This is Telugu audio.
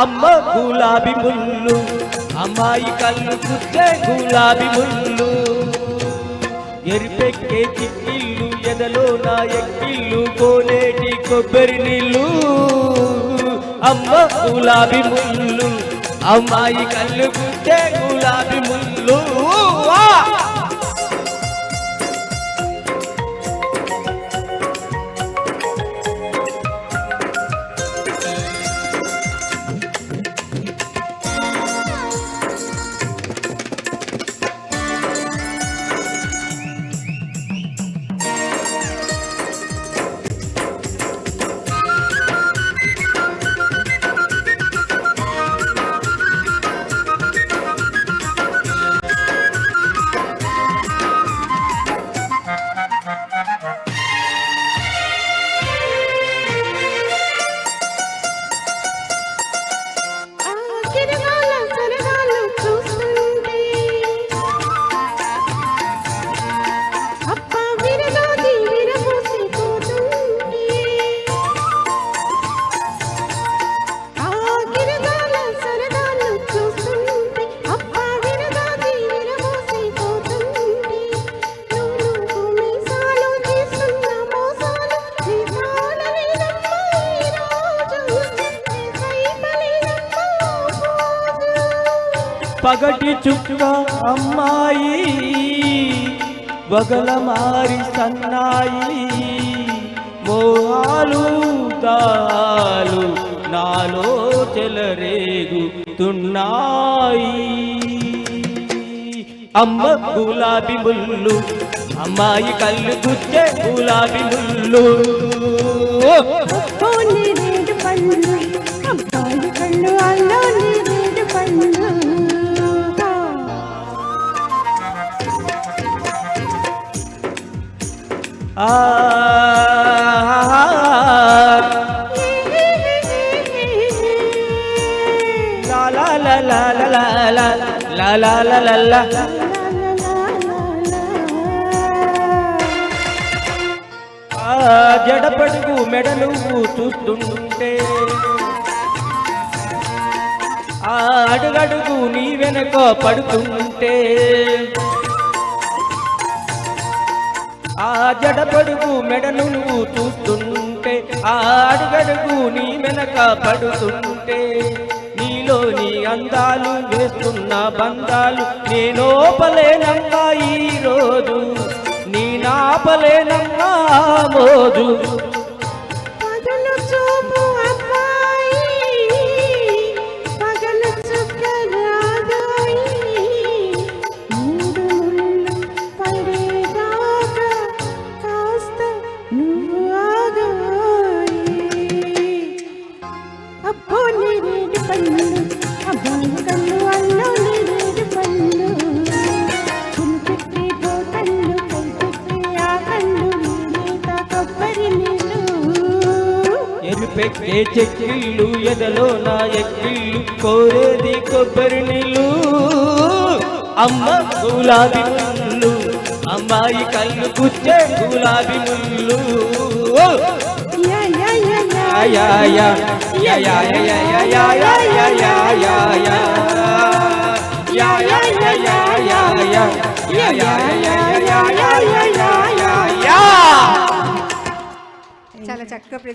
అమ్మ గులాబీ ముళ్ళు అమ్మాయి కళ్ళు గుచ్చే గులాబీ ముళ్ళు ఎరిపెక్కే చిక్కిళ్ళు ఎదలో నా ఎక్కిళ్ళు కోనేటి కొబ్బరి నీళ్ళు అమ్మ గులాబీ ముళ్ళు అమ్మాయి కళ్ళు గుచ్చే గులాబీ ముళ్ళు పగటి చుక్క అమ్మాయి వగల మారి సన్నాయి మోహాలు దాలు నాలో చెలరేగుతున్నాయి అమ్మ గులాబీ ముళ్ళు అమ్మాయి కళ్ళు గుచ్చే గులాబీ ముళ్ళు అబ్బాయి కళ్ళు అల్లో నీరేడు పళ్ళు జడపడుగు మెడలు చూస్తుంటే ఆ అడుగడుగు నీ వెనక పడుతుంటే ఆ జడపడుగు మెడను నువ్వు చూస్తుంటే ఆ అడుగడుగు నీ వెనక పడుతుంటే నీలోని అందాలు వేస్తున్న బంధాలు నేనోపలేనమ్మా ఈరోజు నీ నాపలేనమ్మా మోజు ఎరుపెక్కే చెక్కిళ్ళు ఎదలో నా ఎక్కిళ్ళు కోరేది కొబ్బరి నీళ్ళు అమ్మ గులాబీ ముళ్ళు అమ్మాయి కళ్ళు గుచ్చే గులాబీ ముళ్ళు చాలా చక్కగా